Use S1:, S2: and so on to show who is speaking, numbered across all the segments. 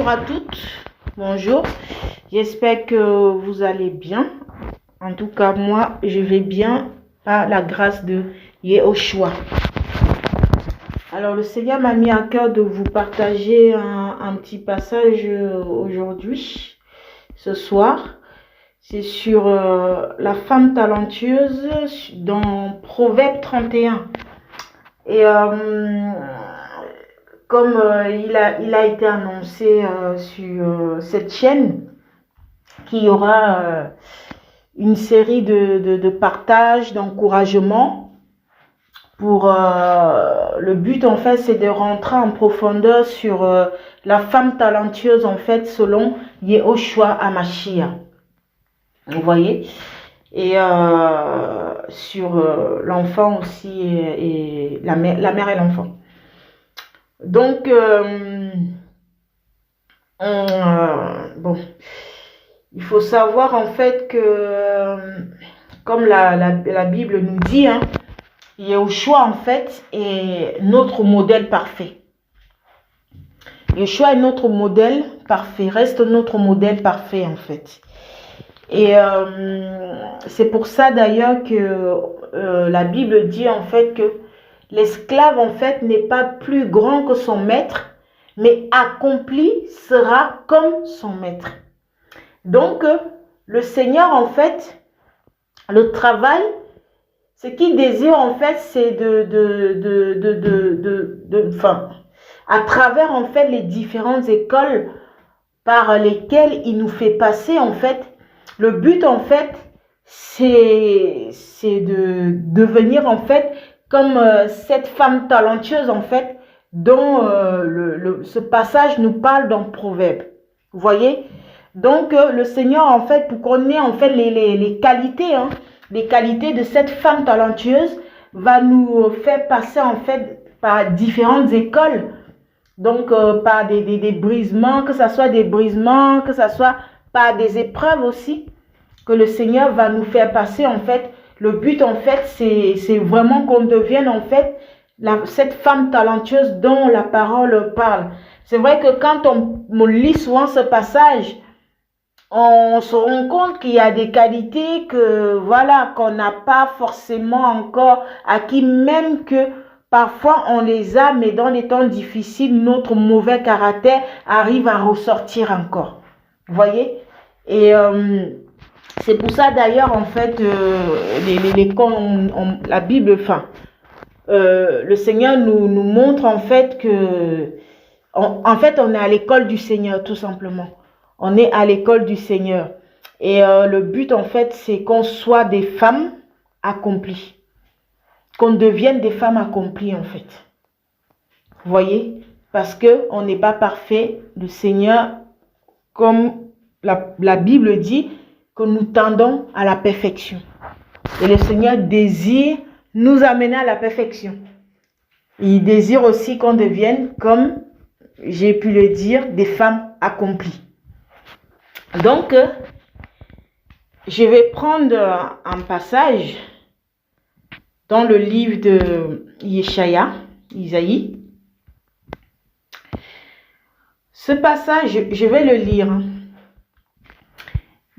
S1: à toutes, bonjour, j'espère que vous allez bien. En tout cas, moi, je vais bien par la grâce de Yehoshua. Alors, le Seigneur m'a mis à cœur de vous partager un petit passage aujourd'hui, ce soir. C'est sur la femme talentueuse dans Proverbe 31. Et comme il a été annoncé sur cette chaîne qu'il y aura une série de partages, d'encouragements pour le but en fait c'est de rentrer en profondeur sur la femme talentueuse en fait selon Yehoshua Hamashiach. Vous voyez, et sur l'enfant aussi et la mère et l'enfant. Donc, bon, il faut savoir en fait que, comme la Bible nous dit, hein, Yehoshua en fait est notre modèle parfait. Yehoshua est notre modèle parfait, reste notre modèle parfait en fait. Et c'est pour ça d'ailleurs que la Bible dit en fait que l'esclave en fait n'est pas plus grand que son maître, mais accompli sera comme son maître. Donc le Seigneur en fait, le travail, ce qu'il désire en fait, c'est à travers en fait les différentes écoles par lesquelles il nous fait passer en fait. Le but en fait, c'est de devenir en fait comme cette femme talentueuse en fait dont ce passage nous parle dans Proverbe. Vous voyez? Donc le Seigneur en fait, pour qu'on ait en fait les qualités, hein, les qualités de cette femme talentueuse, va nous faire passer en fait par différentes écoles. Donc par des brisements, que ce soit des brisements, que ce soit par des épreuves aussi que le Seigneur va nous faire passer en fait. Le but en fait c'est vraiment qu'on devienne en fait cette femme talentueuse dont la parole parle. C'est vrai que quand on lit souvent ce passage, on se rend compte qu'il y a des qualités que voilà qu'on n'a pas forcément encore acquis, même que parfois on les a, mais dans les temps difficiles, notre mauvais caractère arrive à ressortir encore. Vous voyez? Et c'est pour ça d'ailleurs en fait la Bible, le Seigneur nous montre en fait que en fait on est à l'école du Seigneur tout simplement. On est à l'école du Seigneur. Et le but en fait c'est qu'on soit des femmes accomplies. Qu'on devienne des femmes accomplies en fait. Vous voyez? Parce qu'on n'est pas parfait. Le Seigneur, comme la Bible dit, que nous tendons à la perfection. Et le Seigneur désire nous amener à la perfection. Il désire aussi qu'on devienne, comme j'ai pu le dire, des femmes accomplies. Donc, je vais prendre un passage dans le livre de Isaïe. Ce passage, je vais le lire.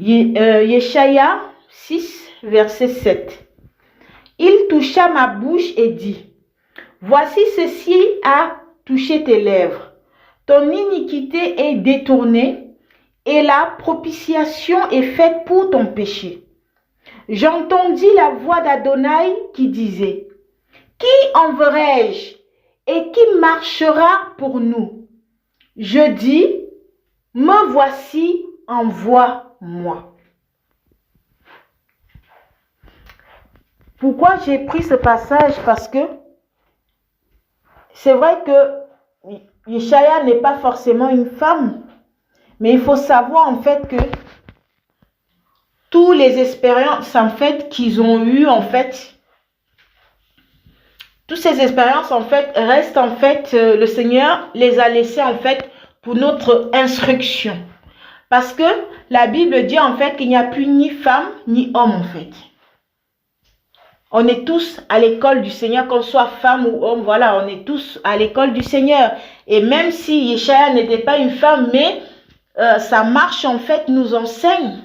S1: Yeshaya 6, verset 7. Il toucha ma bouche et dit, voici ceci a touché tes lèvres. Ton iniquité est détournée et la propitiation est faite pour ton péché. J'entendis la voix d'Adonai qui disait, qui enverrai-je et qui marchera pour nous? Je dis, me voici, envoie-moi. Pourquoi j'ai pris ce passage? Parce que c'est vrai que Yeshaya n'est pas forcément une femme, mais il faut savoir en fait que toutes les expériences en fait qu'ils ont eues en fait, toutes ces expériences en fait restent en fait, le Seigneur les a laissées en fait pour notre instruction. Parce que la Bible dit en fait qu'il n'y a plus ni femme ni homme en fait. On est tous à l'école du Seigneur, qu'on soit femme ou homme, voilà, on est tous à l'école du Seigneur. Et même si Yeshaya n'était pas une femme, mais sa marche en fait nous enseigne.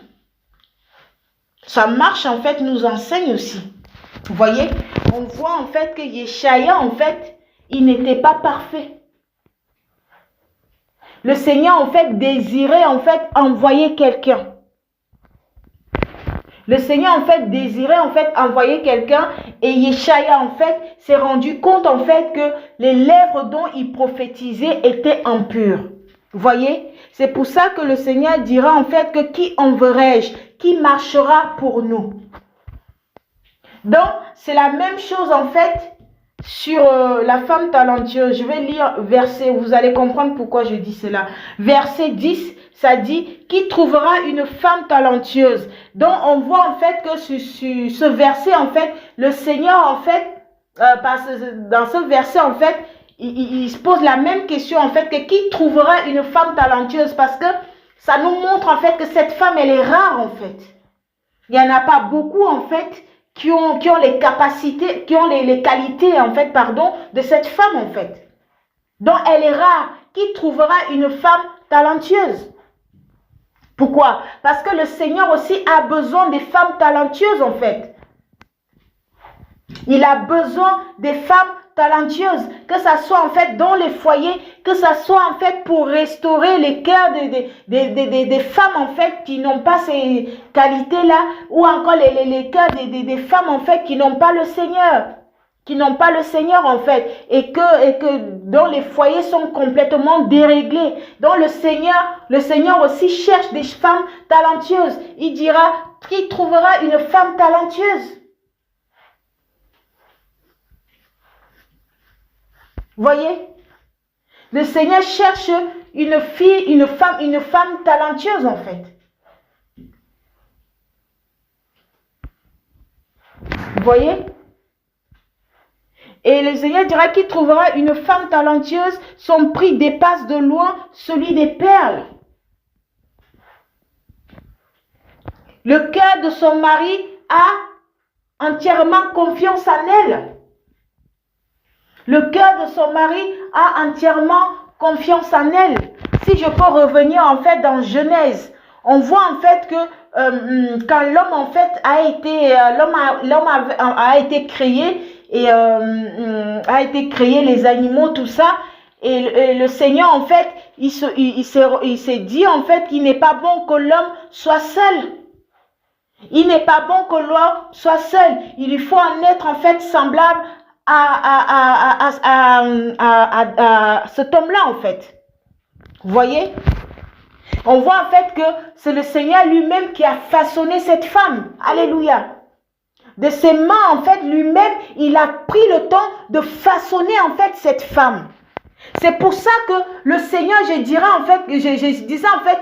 S1: Sa marche en fait nous enseigne aussi. Vous voyez, on voit en fait que Yeshaya en fait, il n'était pas parfait. Le Seigneur en fait désirait en fait envoyer quelqu'un. Le Seigneur en fait désirait en fait envoyer quelqu'un et Yeshaya en fait s'est rendu compte en fait que les lèvres dont il prophétisait étaient impures. Vous voyez? C'est pour ça que le Seigneur dira en fait que qui enverrai-je? Qui marchera pour nous? Donc c'est la même chose en fait sur la femme talentueuse. Je vais lire verset, vous allez comprendre pourquoi je dis cela. Verset 10. Ça dit, qui trouvera une femme talentueuse? Donc, on voit en fait que ce verset, en fait, le Seigneur, en fait, dans ce verset, en fait, il se pose la même question, en fait, que qui trouvera une femme talentueuse? Parce que ça nous montre, en fait, que cette femme, elle est rare, en fait. Il n'y en a pas beaucoup, en fait, qui ont les capacités, qui ont les qualités, en fait, pardon, de cette femme, en fait. Donc, elle est rare. Qui trouvera une femme talentueuse? Pourquoi? Parce que le Seigneur aussi a besoin des femmes talentueuses en fait. Il a besoin des femmes talentueuses, que ça soit en fait dans les foyers, que ça soit en fait pour restaurer les cœurs des femmes en fait qui n'ont pas ces qualités-là, ou encore les cœurs des femmes en fait qui n'ont pas le Seigneur. Qui n'ont pas le Seigneur en fait, et que dont les foyers sont complètement déréglés. Donc le Seigneur aussi cherche des femmes talentueuses. Il dira, qui trouvera une femme talentueuse? Voyez? Le Seigneur cherche une fille, une femme talentueuse en fait. Vous voyez? Et le Seigneur dira qu'il trouvera une femme talentueuse, son prix dépasse de loin celui des perles. Le cœur de son mari a entièrement confiance en elle. Le cœur de son mari a entièrement confiance en elle. Si je peux revenir en fait dans Genèse, on voit en fait que quand l'homme en fait l'homme a été créé, et a été créé les animaux, tout ça, et le Seigneur en fait il s'est dit en fait qu'il n'est pas bon que l'homme soit seul. Il n'est pas bon que l'homme soit seul. Il lui faut en être en fait semblable à cet homme-là en fait. Vous voyez? On voit en fait que c'est le Seigneur lui-même qui a façonné cette femme. Alléluia. De ses mains, en fait, lui-même, il a pris le temps de façonner, en fait, cette femme. C'est pour ça que le Seigneur, je disais en fait,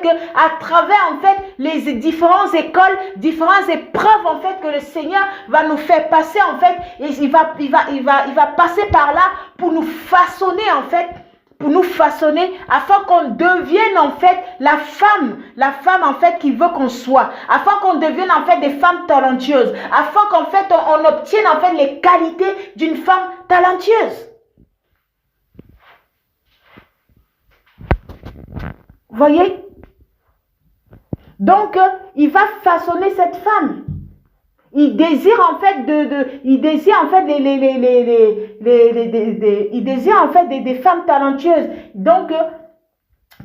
S1: que à travers, en fait, les différentes écoles, différentes épreuves, en fait, que le Seigneur va nous faire passer, en fait, et il va passer par là pour nous façonner, en fait, afin qu'on devienne en fait la femme en fait qu'il veut qu'on soit, afin qu'on devienne en fait des femmes talentueuses, afin qu'en fait on obtienne en fait les qualités d'une femme talentueuse. Voyez? Donc il va façonner cette femme. Il désire en fait des femmes talentueuses. Donc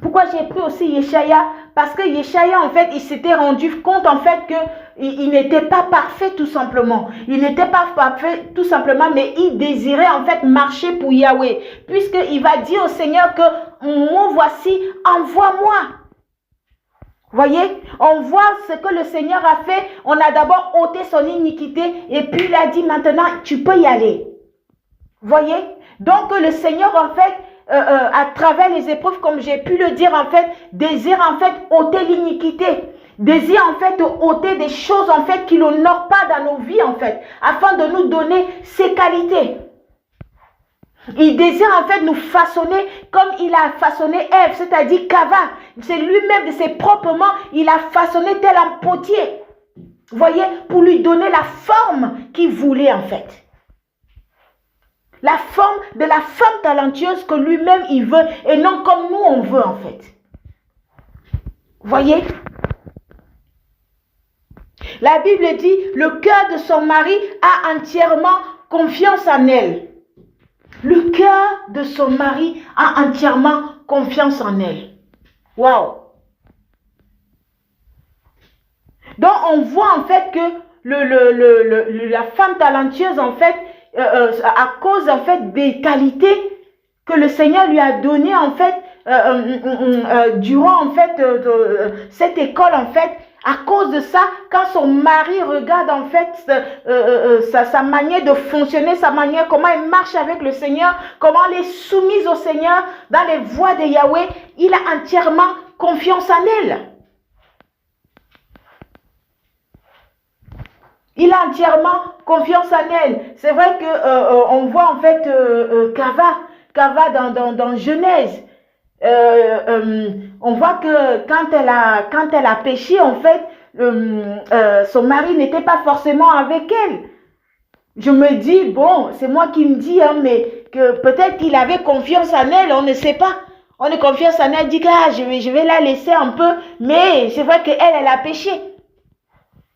S1: pourquoi j'ai pris aussi Yeshaya? Parce que Yeshaya en fait il s'était rendu compte en fait que il n'était pas parfait tout simplement. Il n'était pas parfait tout simplement, mais il désirait en fait marcher pour Yahweh, puisqu'il va dire au Seigneur que moi voici, envoie-moi. Voyez, on voit ce que le Seigneur a fait. On a d'abord ôté son iniquité et puis il a dit maintenant tu peux y aller. Voyez, donc le Seigneur en fait à travers les épreuves, comme j'ai pu le dire en fait, désire en fait ôter l'iniquité, désire en fait ôter des choses en fait qui n'honorent pas dans nos vies en fait, afin de nous donner ses qualités. Il désire en fait nous façonner comme il a façonné Ève, c'est-à-dire Kava. C'est lui-même de ses propres mains, il a façonné tel un potier. Vous voyez, pour lui donner la forme qu'il voulait en fait. La forme de la femme talentueuse que lui-même il veut et non comme nous on veut en fait. Vous voyez? La Bible dit, le cœur de son mari a entièrement confiance en elle. Le cœur de son mari a entièrement confiance en elle. Waouh! Donc on voit en fait que la femme talentueuse en fait, à cause en fait des qualités que le Seigneur lui a données en fait, durant en fait cette école en fait, à cause de ça, quand son mari regarde en fait sa manière de fonctionner, sa manière, comment elle marche avec le Seigneur, comment elle est soumise au Seigneur dans les voies de Yahweh, il a entièrement confiance en elle. Il a entièrement confiance en elle. C'est vrai que on voit en fait Kava dans Genèse. On voit que quand elle a péché, en fait, son mari n'était pas forcément avec elle. Je me dis, bon, c'est moi qui me dis, hein, mais que peut-être qu'il avait confiance en elle, on ne sait pas. On a confiance en elle, dit que je vais la laisser un peu, mais c'est vrai qu'elle a péché.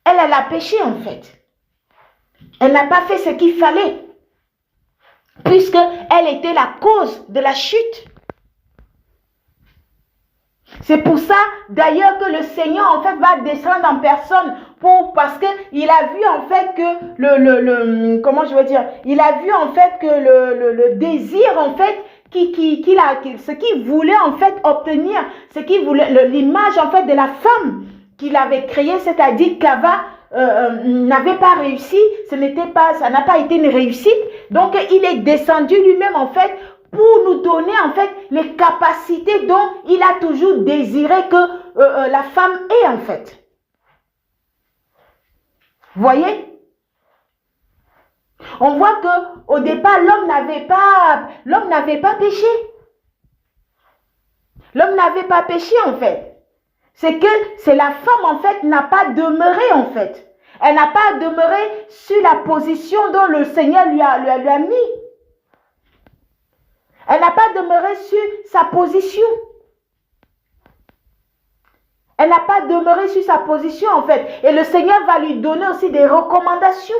S1: Elle a péché en fait. Elle n'a pas fait ce qu'il fallait. Puisqu'elle était la cause de la chute. C'est pour ça d'ailleurs que le Seigneur en fait va descendre en personne parce qu'il a vu en fait que comment je veux dire, il a vu en fait que le désir en fait ce qu'il voulait en fait obtenir, ce qu'il voulait, l'image en fait de la femme qu'il avait créée, c'est-à-dire qu'Ava n'avait pas réussi, ça n'a pas été une réussite. Donc il est descendu lui-même en fait pour nous donner en fait les capacités dont il a toujours désiré que la femme ait en fait. Vous voyez? On voit que au départ l'homme n'avait pas péché. L'homme n'avait pas péché en fait. C'est la femme en fait n'a pas demeuré en fait. Elle n'a pas demeuré sur la position dont le Seigneur lui a mis. Elle n'a pas demeuré sur sa position. Elle n'a pas demeuré sur sa position en fait. Et le Seigneur va lui donner aussi des recommandations.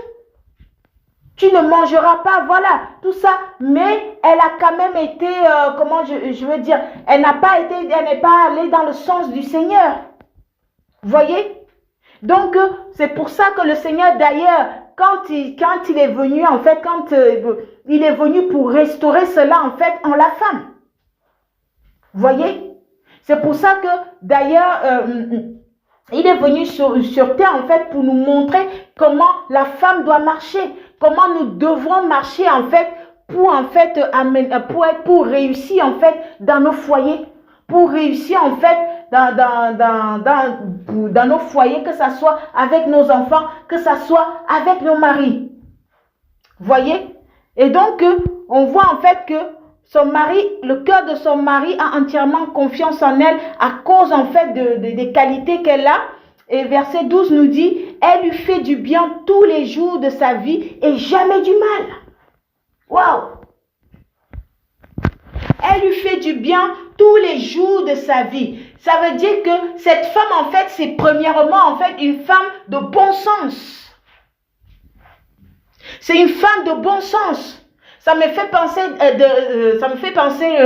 S1: Tu ne mangeras pas, voilà, tout ça. Mais elle a quand même été, comment je veux dire, elle n'est pas allée dans le sens du Seigneur. Vous voyez? Donc, c'est pour ça que le Seigneur, d'ailleurs, quand il est venu, en fait, quand il est venu pour restaurer cela, en fait, en la femme. Vous voyez? C'est pour ça que, d'ailleurs, il est venu sur terre, en fait, pour nous montrer comment la femme doit marcher, comment nous devrons marcher, en fait, pour réussir, en fait, dans nos foyers, pour réussir, en fait, dans nos foyers, que ce soit avec nos enfants, que ce soit avec nos maris. Vous voyez? Et donc, on voit en fait que son mari, le cœur de son mari a entièrement confiance en elle à cause en fait des qualités qu'elle a. Et verset 12 nous dit, elle lui fait du bien tous les jours de sa vie et jamais du mal. Waouh! Elle lui fait du bien tous les jours de sa vie. Ça veut dire que cette femme, en fait, c'est premièrement, en fait, une femme de bon sens. C'est une femme de bon sens. Ça me fait penser,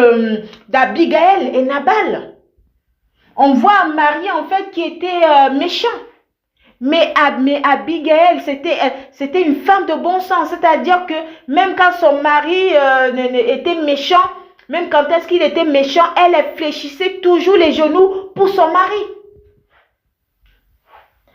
S1: d'Abigaël et Nabal. On voit un mari, en fait, qui était méchant. Mais Abigaël, c'était une femme de bon sens. C'est-à-dire que même quand son mari était méchant, même quand est-ce qu'il était méchant, elle fléchissait toujours les genoux pour son mari.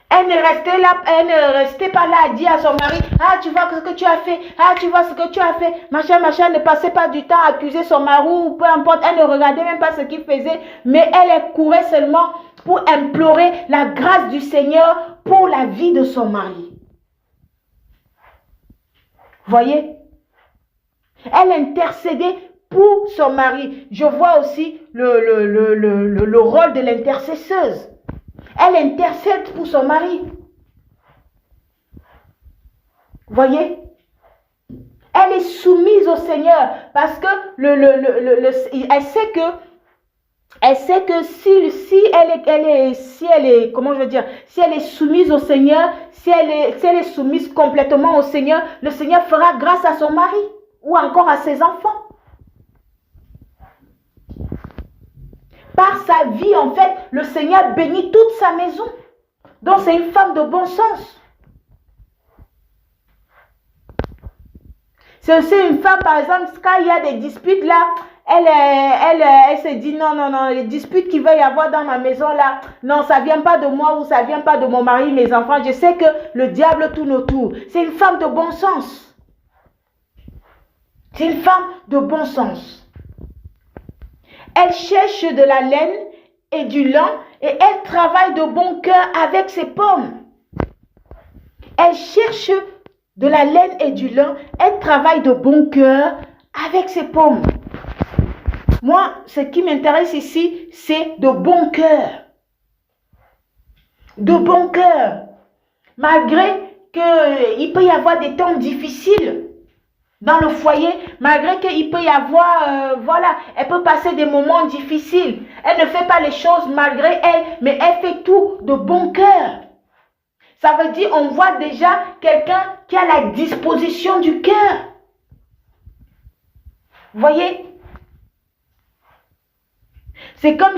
S1: Elle ne restait pas là à dire à son mari, ah tu vois ce que tu as fait, ah tu vois ce que tu as fait, machin, ne passait pas du temps à accuser son mari ou peu importe, elle ne regardait même pas ce qu'il faisait, mais elle courait seulement pour implorer la grâce du Seigneur pour la vie de son mari. Voyez? Elle intercédait pour son mari. Je vois aussi le rôle de l'intercesseuse. Elle intercède pour son mari. Voyez? Elle est soumise au Seigneur parce que elle sait que si elle est, comment je veux dire, si elle est soumise au Seigneur, si elle est soumise complètement au Seigneur, le Seigneur fera grâce à son mari ou encore à ses enfants. Par sa vie, en fait, le Seigneur bénit toute sa maison. Donc, c'est une femme de bon sens. C'est aussi une femme, par exemple, quand il y a des disputes là, elle se dit non, les disputes qu'il va y avoir dans ma maison là, non, ça ne vient pas de moi ou ça ne vient pas de mon mari, mes enfants. Je sais que le diable tourne autour. C'est une femme de bon sens. C'est une femme de bon sens. Elle cherche de la laine et du lin et elle travaille de bon cœur avec ses pommes. Elle cherche de la laine et du lin, elle travaille de bon cœur avec ses pommes. Moi, ce qui m'intéresse ici, c'est de bon cœur. De bon cœur. Malgré qu'il peut y avoir des temps difficiles dans le foyer, malgré qu'il peut y avoir, elle peut passer des moments difficiles. Elle ne fait pas les choses malgré elle, mais elle fait tout de bon cœur. Ça veut dire, on voit déjà quelqu'un qui a la disposition du cœur. Voyez? C'est comme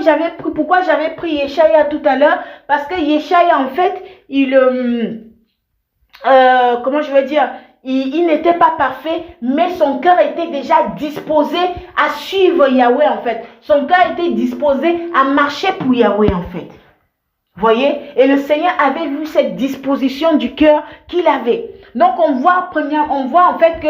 S1: pourquoi j'avais pris Yeshaya tout à l'heure, parce que Yeshaya, en fait, comment je veux dire, il n'était pas parfait, mais son cœur était déjà disposé à suivre Yahweh, en fait. Son cœur était disposé à marcher pour Yahweh, en fait. Voyez? Et le Seigneur avait vu cette disposition du cœur qu'il avait. Donc, on voit en fait que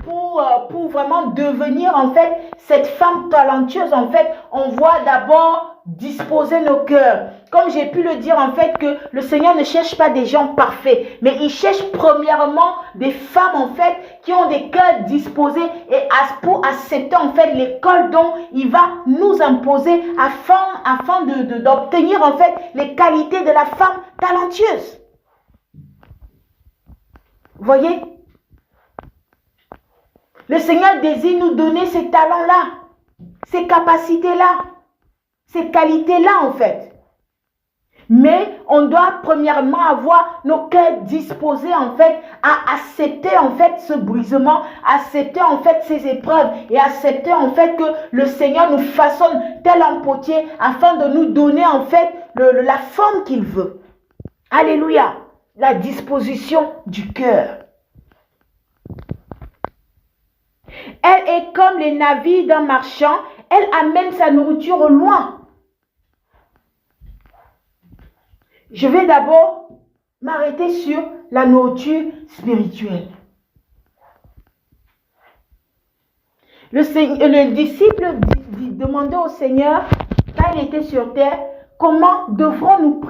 S1: pour vraiment devenir, en fait, cette femme talentueuse, en fait, on voit d'abord disposer nos cœurs. Comme j'ai pu le dire, en fait, que le Seigneur ne cherche pas des gens parfaits, mais il cherche premièrement des femmes, en fait, qui ont des cœurs disposés et pour accepter, en fait, l'école dont il va nous imposer afin d'obtenir, en fait, les qualités de la femme talentueuse. Voyez? Le Seigneur désire nous donner ces talents-là, ces capacités-là, ces qualités-là, en fait. Mais on doit premièrement avoir nos cœurs disposés, en fait, à accepter, en fait, ce brisement, accepter, en fait, ces épreuves et accepter, en fait, que le Seigneur nous façonne tel un potier afin de nous donner, en fait, la forme qu'il veut. Alléluia. La disposition du cœur. Elle est comme les navires d'un marchand. Elle amène sa nourriture au loin. Je vais d'abord m'arrêter sur la nourriture spirituelle. Le disciple demandait au Seigneur, quand il était sur terre, comment devrons-nous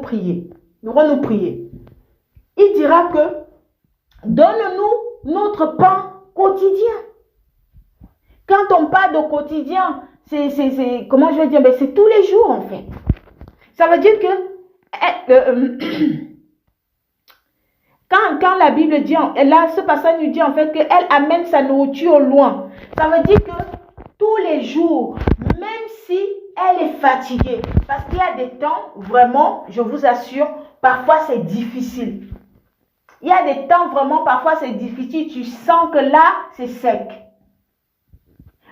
S1: prier? Devrons-nous prier? Il dira que donne-nous notre pain quotidien. Quand on parle de quotidien, comment je vais dire, c'est tous les jours en fait. Ça veut dire que quand la Bible dit, là, ce passage nous dit en fait qu'elle amène sa nourriture au loin. Ça veut dire que tous les jours, même si elle est fatiguée, parce qu'il y a des temps, vraiment, je vous assure, parfois c'est difficile. Il y a des temps, vraiment, parfois c'est difficile, tu sens que là, c'est sec.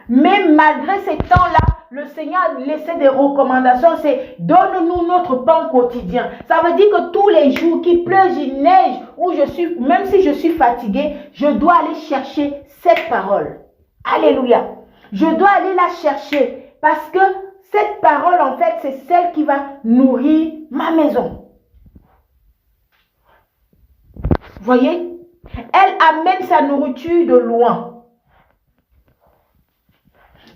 S1: Mais malgré ces temps-là, le Seigneur a laissé des recommandations, c'est donne-nous notre pain quotidien. Ça veut dire que tous les jours, qu'il pleuve, il neige, ou même si je suis fatiguée, je dois aller chercher cette parole. Alléluia. Je dois aller la chercher parce que cette parole, en fait, c'est celle qui va nourrir ma maison. Voyez? Elle amène sa nourriture de loin.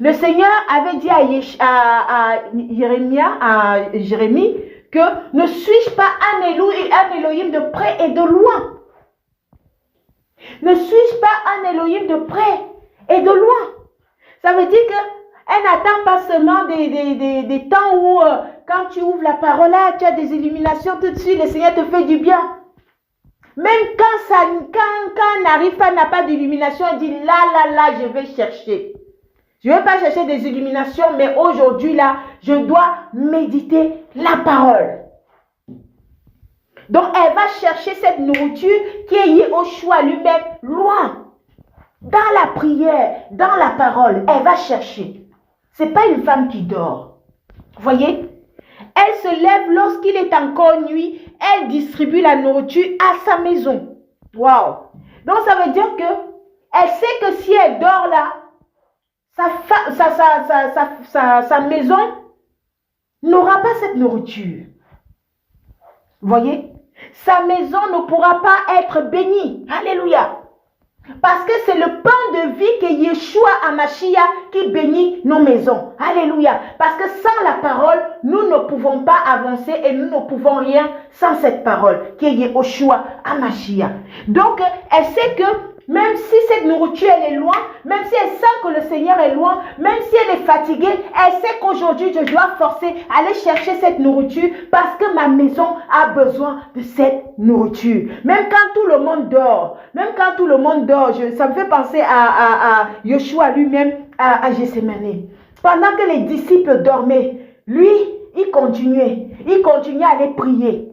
S1: Le Seigneur avait dit à Jérémie que ne suis-je pas un Elohim de près et de loin? Ne suis-je pas un Elohim de près et de loin? Ça veut dire qu'elle n'attend pas seulement des temps où quand tu ouvres la parole là, tu as des illuminations tout de suite, le Seigneur te fait du bien. Même quand n'arrive pas, n'a pas d'illumination, il dit là, je vais chercher. Je ne vais pas chercher des illuminations, mais aujourd'hui, là, je dois méditer la parole. Donc, elle va chercher cette nourriture qui est liée au choix lui-même, loin. Dans la prière, dans la parole, elle va chercher. Ce n'est pas une femme qui dort. Vous voyez? Elle se lève lorsqu'il est encore nuit. Elle distribue la nourriture à sa maison. Waouh! Donc, ça veut dire que elle sait que si elle dort là, sa maison n'aura pas cette nourriture. Vous voyez? Sa maison ne pourra pas être bénie. Alléluia. Parce que c'est le pain de vie que Yeshua Hamashiach qui bénit nos maisons. Alléluia. Parce que sans la parole, nous ne pouvons pas avancer et nous ne pouvons rien sans cette parole qui est Yeshua Hamashiach. Donc, elle sait que même si cette nourriture elle est loin, même si elle sent que le Seigneur est loin, même si elle est fatiguée, elle sait qu'aujourd'hui je dois forcer aller chercher cette nourriture parce que ma maison a besoin de cette nourriture. Même quand tout le monde dort, ça me fait penser à Yeshua lui-même, à Gethsémani. Pendant que les disciples dormaient, lui, il continuait à aller prier.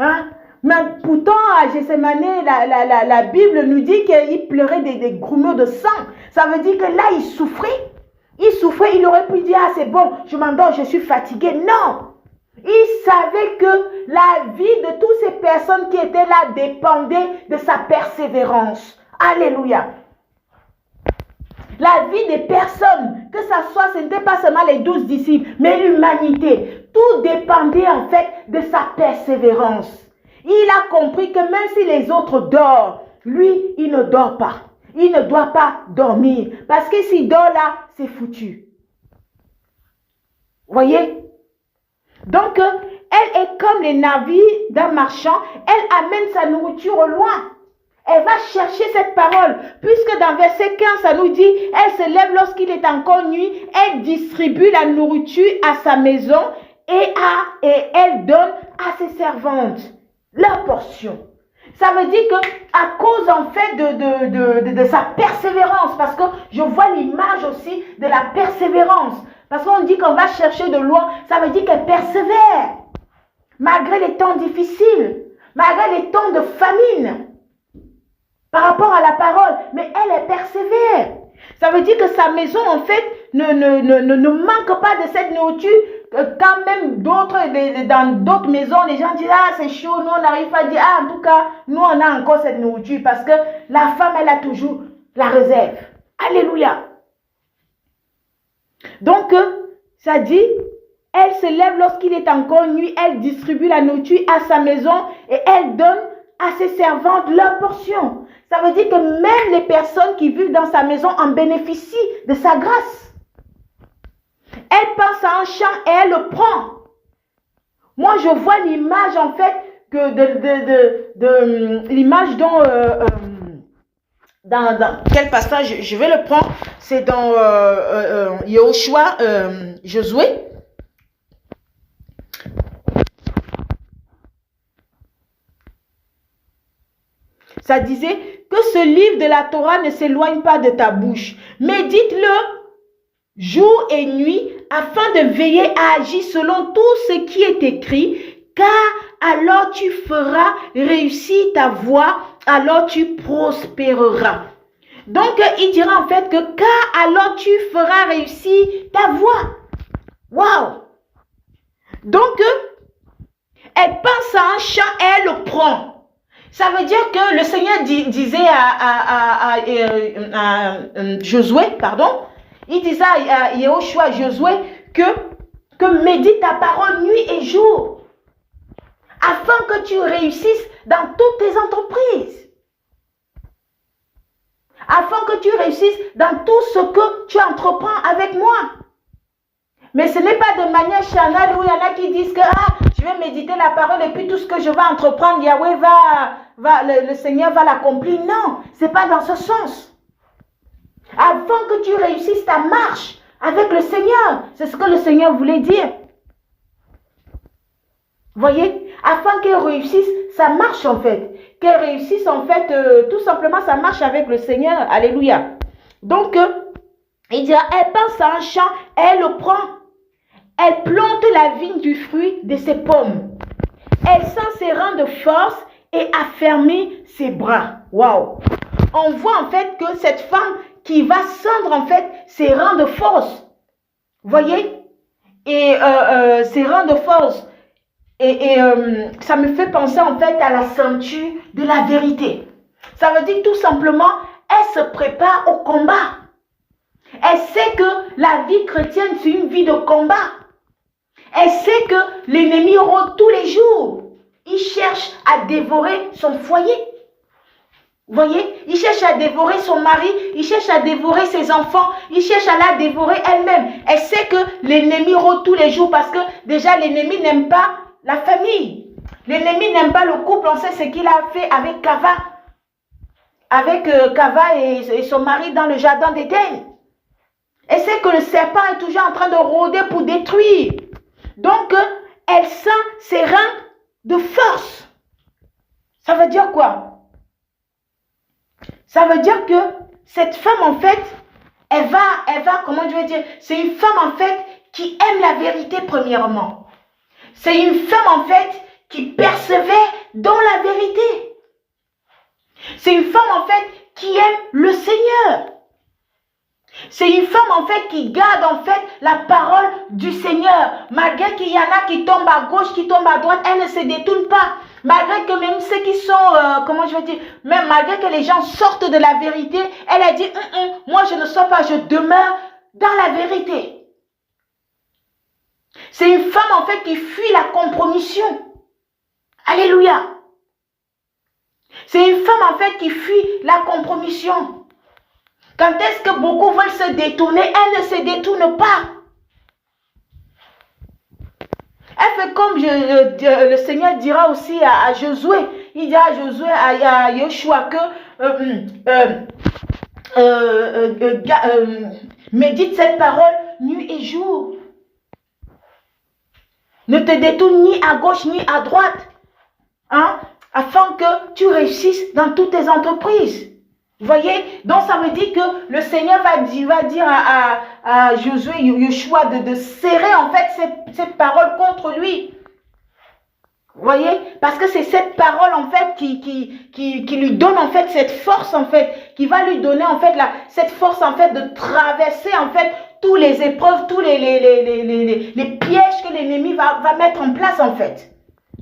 S1: Hein? Mais pourtant, à Gethsémani, la Bible nous dit qu'il pleurait des grumeaux de sang. Ça veut dire que là, il souffrait. Il aurait pu dire, ah c'est bon, je m'endors, je suis fatigué. Non. Il savait que la vie de toutes ces personnes qui étaient là dépendait de sa persévérance. Alléluia. La vie des personnes, que ce n'était pas seulement les 12 disciples, mais l'humanité. Tout dépendait en fait de sa persévérance. Il a compris que même si les autres dorment, lui, il ne dort pas. Il ne doit pas dormir. Parce que s'il dort là, c'est foutu. Voyez? Donc, elle est comme les navires d'un marchand. Elle amène sa nourriture au loin. Elle va chercher cette parole. Puisque dans verset 15, ça nous dit, elle se lève lorsqu'il est encore nuit. Elle distribue la nourriture à sa maison et elle donne à ses servantes leur portion. Ça veut dire que à cause en fait de sa persévérance, parce que je vois l'image aussi de la persévérance, parce qu'on dit qu'on va chercher de loin, ça veut dire qu'elle persévère, malgré les temps difficiles, malgré les temps de famine, par rapport à la parole, mais elle persévère. Ça veut dire que sa maison en fait ne manque pas de cette nourriture. Quand même dans d'autres maisons, les gens disent, ah c'est chaud, nous on n'arrive pas à dire, ah en tout cas, nous on a encore cette nourriture parce que la femme elle a toujours la réserve. Alléluia. Donc, ça dit, elle se lève lorsqu'il est encore nuit, elle distribue la nourriture à sa maison et elle donne à ses servantes leur portion. Ça veut dire que même les personnes qui vivent dans sa maison en bénéficient de sa grâce. Elle pense à un champ et elle le prend. Moi, je vois l'image en fait l'image dans quel passage je vais le prendre. C'est dans Yehoshua, Josué. Ça disait que ce livre de la Torah ne s'éloigne pas de ta bouche. Médite-le jour et nuit, afin de veiller à agir selon tout ce qui est écrit, car alors tu feras réussir ta voie, alors tu prospéreras. Donc, il dira en fait que car alors tu feras réussir ta voie. Waouh! Donc, elle pense à un champ et elle le prend. Ça veut dire que le Seigneur disait à Josué, pardon, il disait à Yehoshua, Josué, que médite ta parole nuit et jour, afin que tu réussisses dans toutes tes entreprises. Afin que tu réussisses dans tout ce que tu entreprends avec moi. Mais ce n'est pas de manière charnelle où il y en a qui disent que je vais méditer la parole et puis tout ce que je vais entreprendre, Yahweh le Seigneur va l'accomplir. Non, ce n'est pas dans ce sens. Avant que tu réussisses ta marche avec le Seigneur. C'est ce que le Seigneur voulait dire. Voyez, afin qu'elle réussisse, ça marche en fait. Qu'elle réussisse en fait, tout simplement, ça marche avec le Seigneur. Alléluia. Donc, il dit, elle pense à un champ, elle le prend. Elle plante la vigne du fruit de ses pommes. Elle sent ses rangs de force et affermit ses bras. Waouh! On voit en fait que cette femme qui va cendre en fait ses rangs de force. Voyez? Et ses rangs de force. Et ça me fait penser en fait à la ceinture de la vérité. Ça veut dire tout simplement, elle se prépare au combat. Elle sait que la vie chrétienne, c'est une vie de combat. Elle sait que l'ennemi rôde tous les jours. Il cherche à dévorer son foyer. Vous voyez, il cherche à dévorer son mari, il cherche à dévorer ses enfants, il cherche à la dévorer elle-même. Elle sait que l'ennemi rôde tous les jours parce que déjà l'ennemi n'aime pas la famille. L'ennemi n'aime pas le couple. On sait ce qu'il a fait avec Kava. Avec Kava et son mari dans le jardin d'Éden. Elle sait que le serpent est toujours en train de rôder pour détruire. Donc, elle sent ses reins de force. Ça veut dire quoi? Ça veut dire que cette femme, en fait, elle va, comment je vais dire, c'est une femme, en fait, qui aime la vérité, premièrement. C'est une femme, en fait, qui persévère dans la vérité. C'est une femme, en fait, qui aime le Seigneur. C'est une femme en fait qui garde en fait la parole du Seigneur. Malgré qu'il y en a qui tombent à gauche, qui tombent à droite, elle ne se détourne pas. Malgré que même ceux qui sont, comment je veux dire, même malgré que les gens sortent de la vérité, elle a dit, moi je ne sors pas, je demeure dans la vérité. C'est une femme en fait qui fuit la compromission. Alléluia. C'est une femme en fait qui fuit la compromission. Quand est-ce que beaucoup veulent se détourner, elle ne se détourne pas. Elle fait comme le Seigneur dira aussi à Josué. Il dit à Josué, à Yoshua que médite cette parole nuit et jour. Ne te détourne ni à gauche ni à droite. Hein, afin que tu réussisses dans toutes tes entreprises. Vous voyez? Donc ça veut dire que le Seigneur va dire à Josué, Yoshua de serrer en fait cette parole contre lui. Vous voyez? Parce que c'est cette parole en fait qui lui donne en fait cette force en fait, qui va lui donner en fait cette force en fait de traverser en fait tous les épreuves, tous les pièges que l'ennemi va mettre en place en fait.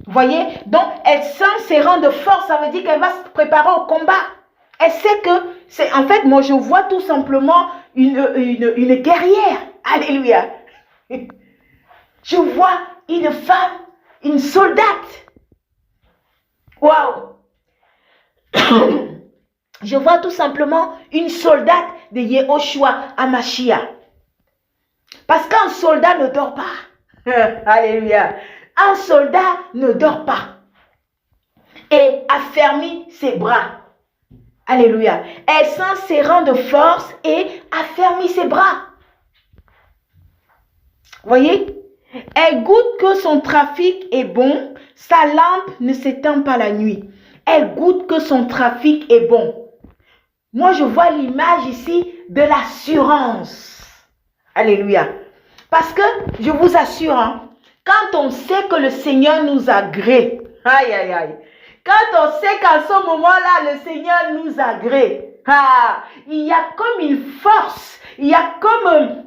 S1: Vous voyez? Donc elle sent ses rangs de force, ça veut dire qu'elle va se préparer au combat. Elle sait que c'est, en fait, moi je vois tout simplement une guerrière. Alléluia. Je vois une femme, une soldate. Waouh. Je vois tout simplement une soldate de Yehoshua Amashia. Parce qu'un soldat ne dort pas. Alléluia. Un soldat ne dort pas. Et affermit ses bras. Alléluia. Elle sent ses rangs de force et affermit ses bras. Voyez? Elle goûte que son trafic est bon. Sa lampe ne s'éteint pas la nuit. Elle goûte que son trafic est bon. Moi, je vois l'image ici de l'assurance. Alléluia. Parce que, je vous assure, hein, quand on sait que le Seigneur nous agrée, aïe, aïe, aïe. Quand on sait qu'à ce moment-là, le Seigneur nous agrée, il y a comme une force, il y a comme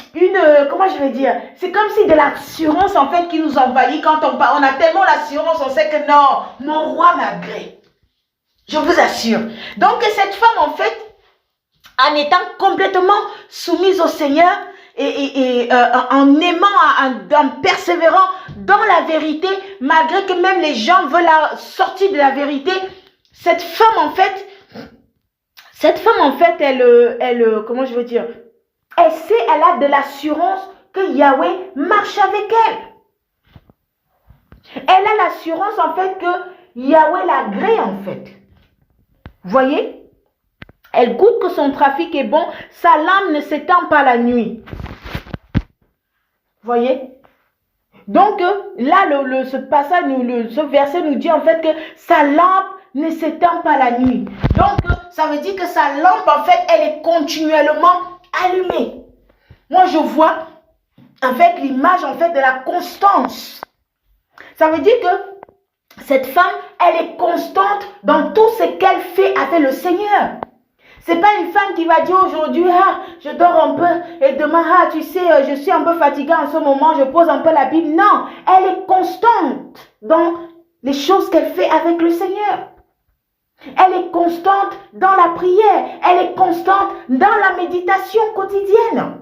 S1: comment je vais dire, c'est comme si de l'assurance en fait qui nous envahit quand on parle. On a tellement l'assurance, on sait que non, mon roi m'agrée. Je vous assure. Donc cette femme en fait, en étant complètement soumise au Seigneur, et en aimant, en persévérant dans la vérité, malgré que même les gens veulent la sortir de la vérité, cette femme en fait, elle, comment je veux dire, elle sait, elle a de l'assurance que Yahweh marche avec elle. Elle a l'assurance en fait que Yahweh l'agrée en fait. Vous voyez? Elle goûte que son trafic est bon, sa lame ne s'étend pas la nuit. Voyez? Donc là, ce passage, ce verset nous dit en fait que sa lampe ne s'éteint pas la nuit. Donc ça veut dire que sa lampe en fait, elle est continuellement allumée. Moi je vois en fait l'image en fait de la constance. Ça veut dire que cette femme, elle est constante dans tout ce qu'elle fait avec le Seigneur. C'est pas une femme qui va dire aujourd'hui, ah, je dors un peu et demain, ah, tu sais, je suis un peu fatiguée en ce moment, je pose un peu la Bible. Non, elle est constante dans les choses qu'elle fait avec le Seigneur. Elle est constante dans la prière. Elle est constante dans la méditation quotidienne.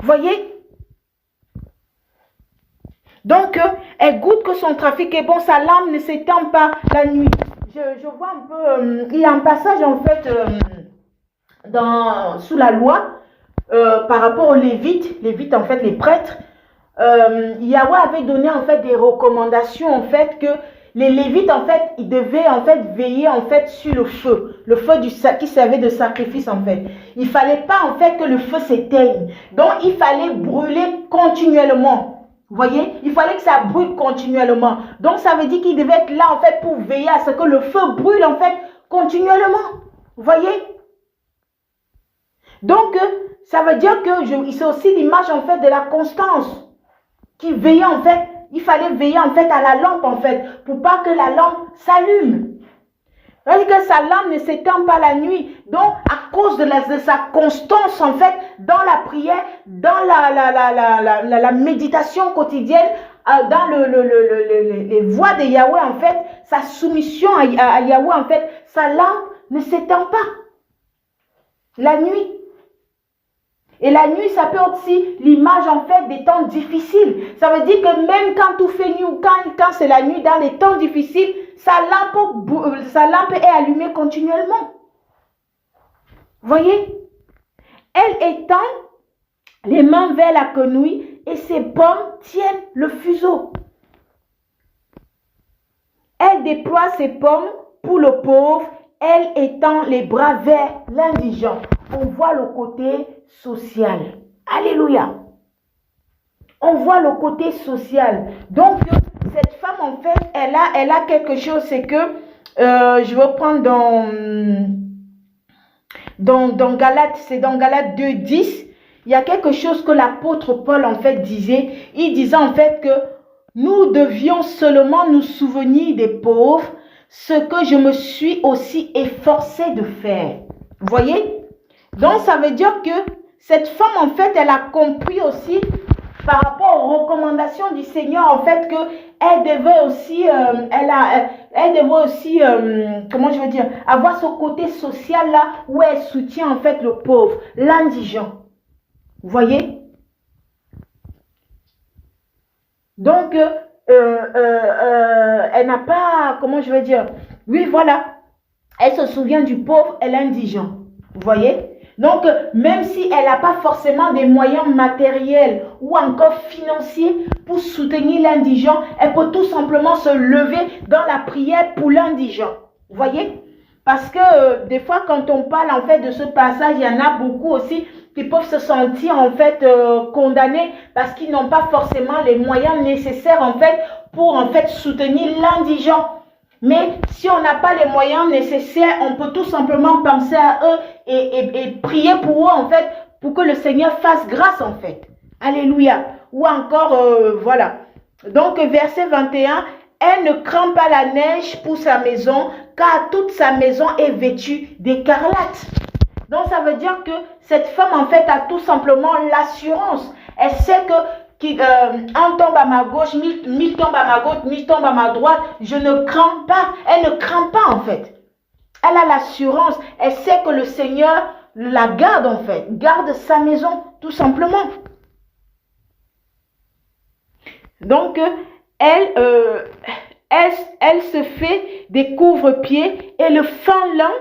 S1: Voyez? Donc, elle goûte que son trafic est bon, sa lampe ne s'éteint pas la nuit. Je vois un peu, il y a un passage en fait sous la loi par rapport aux Lévites en fait les prêtres. Yahweh avait donné en fait des recommandations en fait que les Lévites en fait ils devaient en fait veiller en fait sur le feu qui servait de sacrifice en fait. Il fallait pas en fait que le feu s'éteigne, donc il fallait brûler continuellement. Vous voyez, il fallait que ça brûle continuellement. Donc ça veut dire qu'il devait être là en fait pour veiller à ce que le feu brûle en fait continuellement. Vous voyez? Donc ça veut dire que c'est aussi l'image en fait de la constance qui veillait en fait. Il fallait veiller en fait à la lampe en fait pour pas que la lampe s'allume. C'est-à-dire que sa lampe ne s'éteint pas la nuit. Donc, à cause de sa constance, en fait, dans la prière, dans la méditation quotidienne, dans les voies de Yahweh, en fait, sa soumission à Yahweh, en fait, sa lampe ne s'éteint pas la nuit. Et la nuit, ça peut aussi l'image en fait des temps difficiles. Ça veut dire que même quand tout fait nuit ou quand c'est la nuit, dans les temps difficiles, sa lampe est allumée continuellement. Voyez? Elle étend les mains vers la quenouille et ses pommes tiennent le fuseau. Elle déploie ses pommes pour le pauvre. Elle étend les bras vers l'indigent. On voit le côté social. Alléluia. On voit le côté social. Donc, cette femme, en fait, elle a quelque chose, c'est que, je vais prendre dans Galates, c'est dans Galates 2:10, il y a quelque chose que l'apôtre Paul, en fait, disait. Il disait, en fait, que nous devions seulement nous souvenir des pauvres, ce que je me suis aussi efforcée de faire. Vous voyez? Donc, ça veut dire que cette femme, en fait, elle a compris aussi par rapport aux recommandations du Seigneur, en fait, qu'elle devait aussi, comment je veux dire, avoir ce côté social-là où elle soutient, en fait, le pauvre, l'indigent. Vous voyez? Donc, elle n'a pas, comment je veux dire, oui, voilà, elle se souvient du pauvre et l'indigent. Vous voyez? Donc, même si elle n'a pas forcément des moyens matériels ou encore financiers pour soutenir l'indigent, elle peut tout simplement se lever dans la prière pour l'indigent. Vous voyez? Parce que des fois, quand on parle en fait de ce passage, il y en a beaucoup aussi qui peuvent se sentir en fait condamnés parce qu'ils n'ont pas forcément les moyens nécessaires en fait pour en fait soutenir l'indigent. Mais si on n'a pas les moyens nécessaires, on peut tout simplement penser à eux et prier pour eux en fait, pour que le Seigneur fasse grâce en fait. Alléluia. Ou encore, voilà. Donc verset 21, elle ne craint pas la neige pour sa maison, car toute sa maison est vêtue d'écarlate. Donc ça veut dire que cette femme en fait a tout simplement l'assurance. Elle sait que un tombe à ma gauche, mille tombent à ma gauche, mille tombent à ma droite, je ne crains pas. Elle ne craint pas en fait. Elle a l'assurance. Elle sait que le Seigneur la garde en fait. Garde sa maison tout simplement. Donc elle se fait des couvre-pieds et le fin lin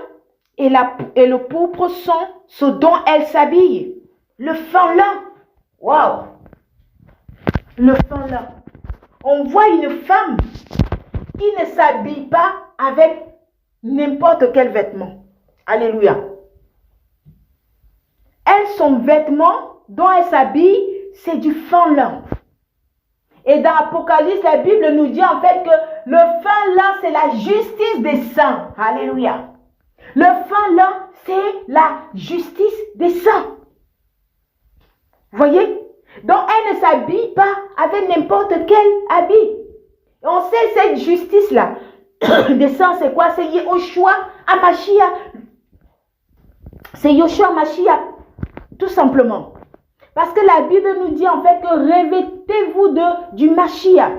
S1: et le pourpre sont ce dont elle s'habille. Le fin lin. Waouh! Le fin lin. On voit une femme qui ne s'habille pas avec n'importe quel vêtement. Alléluia. Elle, son vêtement dont elle s'habille, c'est du fin lin. Et dans Apocalypse, la Bible nous dit en fait que le fin lin, c'est la justice des saints. Alléluia. Le fin lin, c'est la justice des saints. Voyez? Donc, elle ne s'habille pas avec n'importe quel habit. Et on sait cette justice-là des saints, c'est quoi? C'est Yehoshua Hamashiach. C'est Yoshua Mashiach, tout simplement. Parce que la Bible nous dit en fait que revêtez-vous du Mashiach.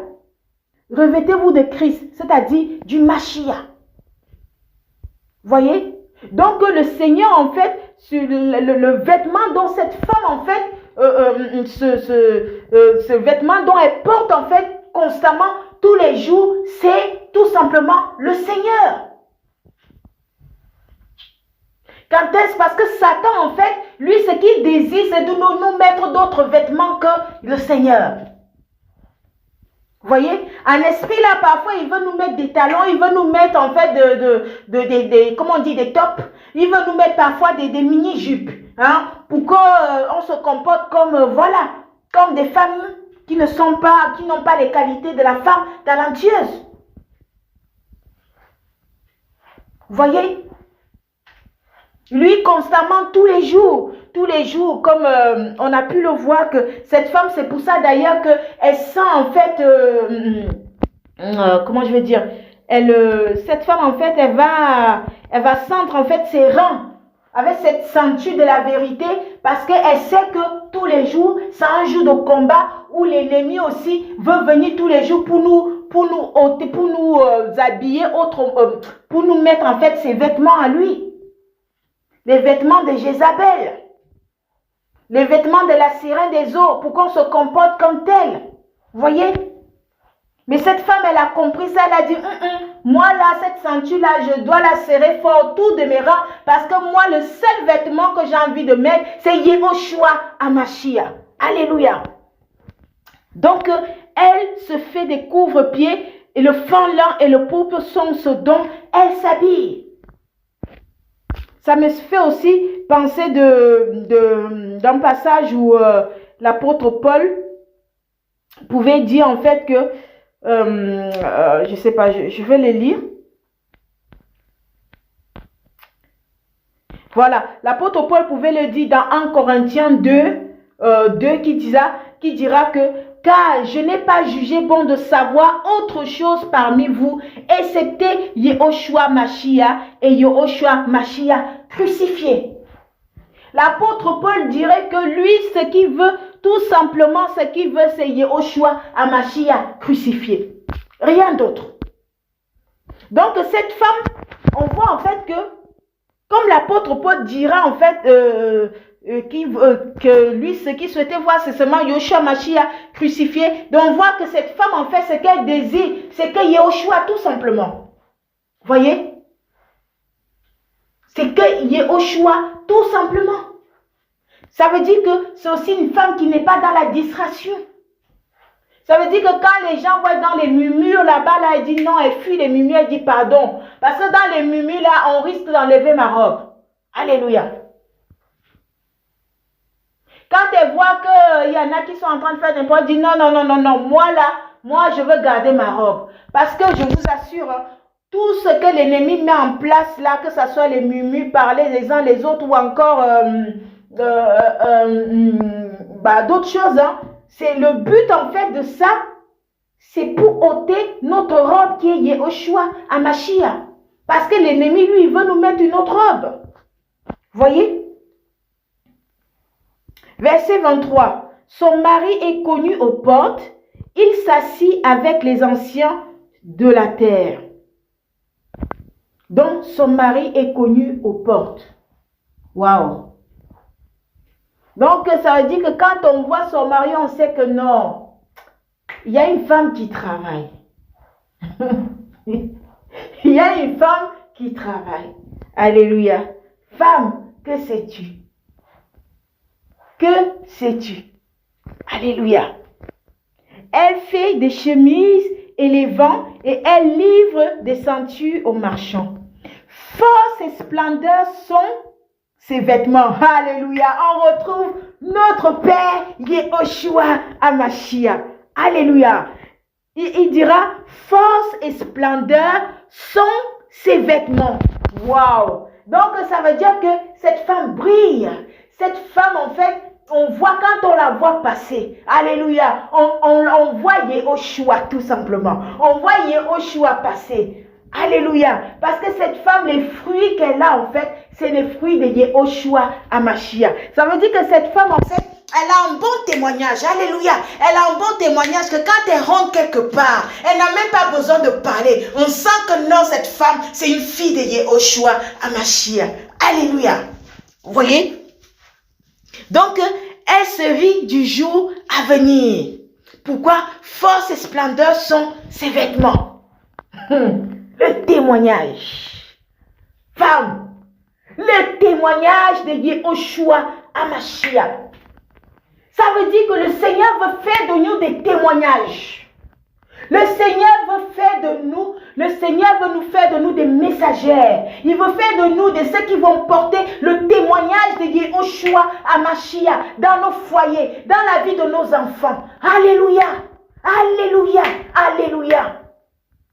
S1: Revêtez-vous de Christ, c'est-à-dire du Mashiach. Voyez? Donc le Seigneur en fait, le vêtement dont cette femme en fait, ce vêtement dont elle porte en fait constamment tous les jours, c'est tout simplement le Seigneur. Quand est-ce? Parce que Satan en fait, lui ce qu'il désire c'est de nous mettre d'autres vêtements que le Seigneur. Vous voyez, en esprit là, parfois, il veut nous mettre des talons, il veut nous mettre en fait comment on dit, des tops. Il veut nous mettre parfois des mini-jupes, hein, pour qu'on se comporte comme, voilà, comme des femmes qui n'ont pas les qualités de la femme talentueuse. Vous voyez? Lui, constamment, tous les jours, comme on a pu le voir que cette femme, c'est pour ça d'ailleurs qu'elle sent en fait, comment je vais dire, cette femme en fait, elle va sentir en fait ses reins avec cette ceinture de la vérité parce qu'elle sait que tous les jours, c'est un jour de combat où l'ennemi aussi veut venir tous les jours pour nous habiller, pour nous mettre en fait ses vêtements à lui. Les vêtements de Jézabel, les vêtements de la sirène des eaux, pour qu'on se comporte comme tel. Vous voyez? Mais cette femme, elle a compris ça, elle a dit, moi là, cette ceinture-là, je dois la serrer fort autour de mes rangs, parce que moi, le seul vêtement que j'ai envie de mettre, c'est Yehoshua Hamashiach. Alléluia. Donc, elle se fait des couvre-pieds, et le fin lin et le pourpre sont ce dont elle s'habille. Ça me fait aussi penser d'un passage où l'apôtre Paul pouvait dire en fait que, je ne sais pas, je vais le lire. Voilà, l'apôtre Paul pouvait le dire dans 1 Corinthiens 2 qui dira que car je n'ai pas jugé bon de savoir autre chose parmi vous, excepté Yehoshua Mashiach et Yehoshua Mashiach crucifié. L'apôtre Paul dirait que lui, ce qu'il veut, tout simplement, ce qu'il veut, c'est Yehoshua Mashiach crucifié. Rien d'autre. Donc, cette femme, on voit en fait que, comme l'apôtre Paul dira en fait, que lui, ce qu'il souhaitait voir, c'est seulement Yehoshua Mashiach crucifié. Donc, on voit que cette femme, en fait, ce qu'elle désire, c'est que Yehoshua, tout simplement. Voyez? C'est que Yehoshua, tout simplement. Ça veut dire que c'est aussi une femme qui n'est pas dans la distraction. Ça veut dire que quand les gens voient dans les murmures là-bas, là, elle dit non, elle fuit les murmures, elle dit pardon. Parce que dans les murmures là, on risque d'enlever ma robe. Alléluia. Quand elle voit qu'il y en a qui sont en train de faire n'importe quoi, elle dit non, moi je veux garder ma robe. Parce que je vous assure, tout ce que l'ennemi met en place là, que ce soit les murmures, parler les uns les autres ou encore d'autres choses, hein, c'est le but en fait de ça, c'est pour ôter notre robe qui est Yehoshua Hamashiach. Parce que l'ennemi, lui, il veut nous mettre une autre robe. Voyez? Verset 23. Son mari est connu aux portes. Il s'assit avec les anciens de la terre. Donc, son mari est connu aux portes. Waouh! Donc, ça veut dire que quand on voit son mari, on sait que non, il y a une femme qui travaille. Il y a une femme qui travaille. Alléluia. Femme, que sais-tu? Que sais-tu? Alléluia. Elle fait des chemises et les vend et elle livre des ceintures aux marchands. Force et splendeur sont ses vêtements. Alléluia. On retrouve notre Père Yehoshua Hamashiach. Alléluia. Il dira, force et splendeur sont ses vêtements. Waouh. Donc, ça veut dire que cette femme brille. Cette femme, en fait, on voit quand on la voit passer. Alléluia. On voit Yehoshua, tout simplement. On voit Yehoshua passer. Alléluia. Parce que cette femme, les fruits qu'elle a, en fait, c'est les fruits de Yehoshua Hamashiach. Ça veut dire que cette femme, en fait, elle a un bon témoignage. Alléluia. Elle a un bon témoignage que quand elle rentre quelque part, elle n'a même pas besoin de parler. On sent que non, cette femme, c'est une fille de Yehoshua Hamashiach. Alléluia. Vous voyez? Donc, elle se rit du jour à venir. Pourquoi? Force et splendeur sont ses vêtements. Le témoignage. Femme, le témoignage de Yehoshua Hamashiach. Ça veut dire que le Seigneur veut faire de nous des témoignages. Le Seigneur veut faire de nous, le Seigneur veut nous faire de nous des messagères. Il veut faire de nous de ceux qui vont porter le témoignage de Yehoshua Hamashiach dans nos foyers, dans la vie de nos enfants. Alléluia, alléluia, alléluia,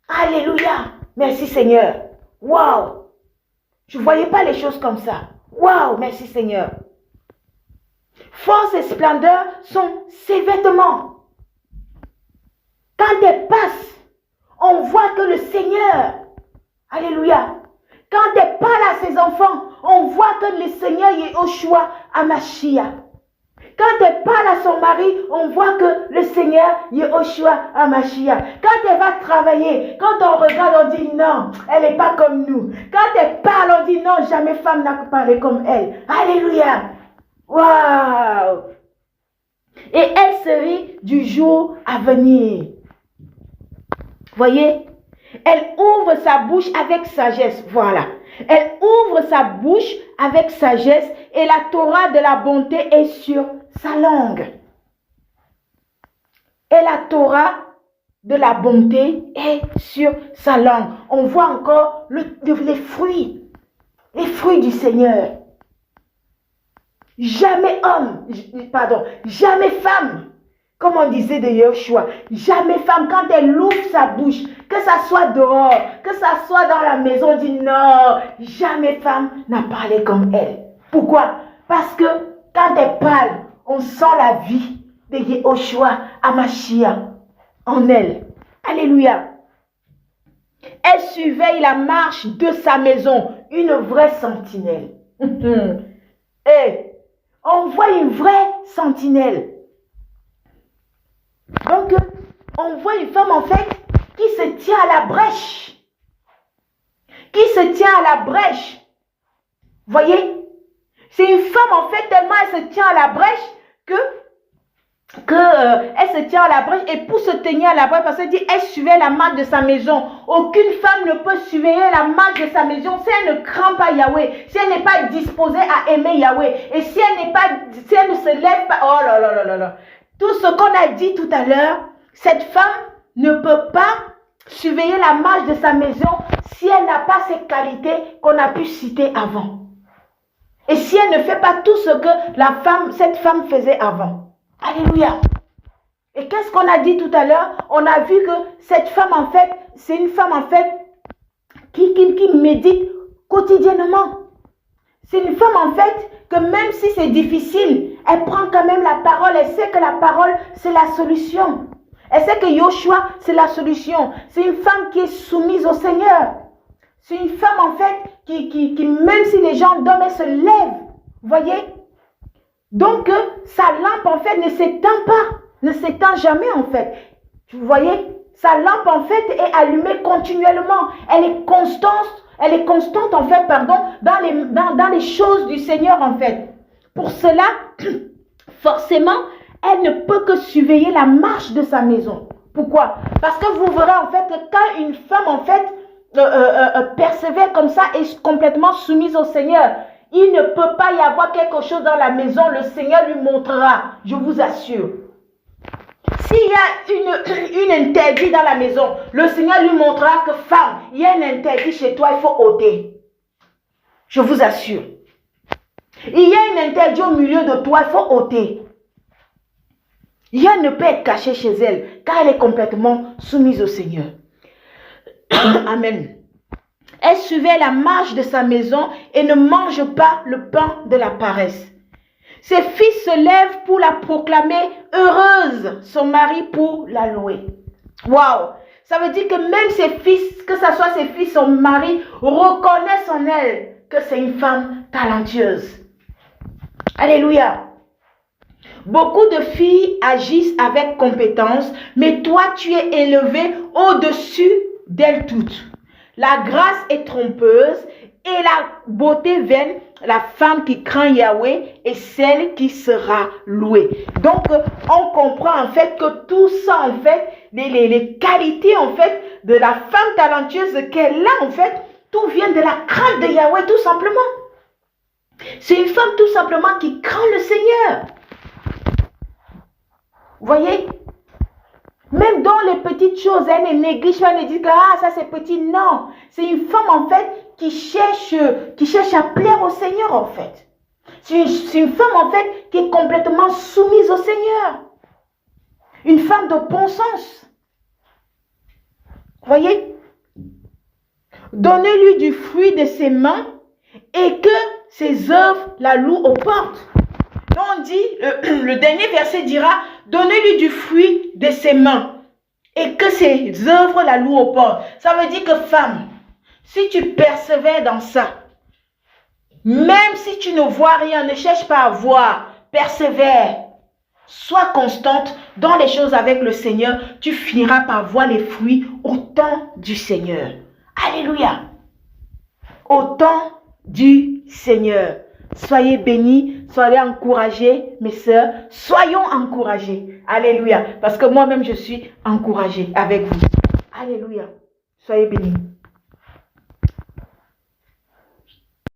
S1: alléluia. Merci Seigneur. Waouh. Je ne voyais pas les choses comme ça. Waouh, merci Seigneur. Force et splendeur sont ses vêtements. Quand elle passe, on voit que le Seigneur, alléluia, quand elle parle à ses enfants, on voit que le Seigneur Yehoshua Hamashiach. Quand elle parle à son mari, on voit que le Seigneur Yehoshua Hamashiach. Quand elle va travailler, quand on regarde, on dit non, elle n'est pas comme nous. Quand elle parle, on dit non, jamais femme n'a parlé comme elle. Alléluia. Waouh! Et elle se rit du jour à venir. Voyez? Elle ouvre sa bouche avec sagesse. Voilà. Elle ouvre sa bouche avec sagesse et la Torah de la bonté est sur sa langue. Et la Torah de la bonté est sur sa langue. On voit encore les fruits du Seigneur. Jamais homme, jamais femme, comme on disait de Yehoshua, jamais femme, quand elle ouvre sa bouche, que ça soit dehors, que ça soit dans la maison, on dit non, jamais femme n'a parlé comme elle. Pourquoi? Parce que quand elle parle, on sent la vie de Yehoshua Hamashiach en elle. Alléluia. Elle surveille la marche de sa maison, une vraie sentinelle. Et on voit une vraie sentinelle. Donc, on voit une femme en fait qui se tient à la brèche. Qui se tient à la brèche. Voyez? C'est une femme en fait tellement elle se tient à la brèche elle se tient à la brèche et pour se tenir à la brèche parce qu'elle dit elle surveille la marche de sa maison. Aucune femme ne peut surveiller la marche de sa maison si elle ne craint pas Yahweh, si elle n'est pas disposée à aimer Yahweh et si elle ne se lève pas. Oh là là là là là. Tout ce qu'on a dit tout à l'heure, cette femme ne peut pas surveiller la marche de sa maison si elle n'a pas ces qualités qu'on a pu citer avant. Et si elle ne fait pas tout ce que cette femme faisait avant. Alléluia. Et qu'est-ce qu'on a dit tout à l'heure? On a vu que cette femme en fait, c'est une femme en fait qui médite quotidiennement. C'est une femme en fait que même si c'est difficile, elle prend quand même la parole. Elle sait que la parole c'est la solution. Elle sait que Yehoshua c'est la solution. C'est une femme qui est soumise au Seigneur. C'est une femme en fait qui même si les gens dorment, elle se lève. Vous voyez? Donc, sa lampe, en fait, ne s'éteint pas. Ne s'éteint jamais, en fait. Vous voyez? Sa lampe, en fait, est allumée continuellement. Elle est constante, en fait, dans les choses du Seigneur, en fait. Pour cela, forcément, elle ne peut que surveiller la marche de sa maison. Pourquoi? Parce que vous verrez, en fait, que quand une femme, en fait, persévère comme ça, est complètement soumise au Seigneur, il ne peut pas y avoir quelque chose dans la maison, le Seigneur lui montrera, je vous assure. S'il y a une interdit dans la maison, le Seigneur lui montrera que femme, il y a un interdit chez toi, il faut ôter. Je vous assure. Il y a un interdit au milieu de toi, il faut ôter. Rien ne peut être caché chez elle, car elle est complètement soumise au Seigneur. Amen. Elle suivait la marche de sa maison et ne mange pas le pain de la paresse. Ses fils se lèvent pour la proclamer heureuse, son mari pour la louer. Waouh! Ça veut dire que même ses fils, que ce soit ses fils, son mari, reconnaissent en elle que c'est une femme talentueuse. Alléluia! Beaucoup de filles agissent avec compétence, mais toi, tu es élevé au-dessus d'elles toutes. La grâce est trompeuse et la beauté vaine. La femme qui craint Yahweh est celle qui sera louée. Donc, on comprend en fait que tout ça, en fait, les qualités en fait de la femme talentueuse qu'elle a, en fait, tout vient de la crainte de Yahweh, tout simplement. C'est une femme tout simplement qui craint le Seigneur. Vous voyez? Même dans les petites choses, elle ne néglige pas, elle ne dit que ah, ça c'est petit. Non, c'est une femme en fait qui cherche à plaire au Seigneur en fait. C'est une femme en fait qui est complètement soumise au Seigneur. Une femme de bon sens. Vous voyez? Donnez-lui du fruit de ses mains et que ses œuvres la louent aux portes. Donc on dit, le dernier verset dira, donnez-lui du fruit de ses mains et que ses œuvres la louent aux portes. Ça veut dire que femme, si tu persévères dans ça, même si tu ne vois rien, ne cherche pas à voir, persévère, sois constante dans les choses avec le Seigneur, tu finiras par voir les fruits au temps du Seigneur. Alléluia. Au temps du Seigneur. Soyez bénis, soyez encouragés, mes sœurs. Soyons encouragés. Alléluia. Parce que moi-même, je suis encouragée avec vous. Alléluia. Soyez bénis.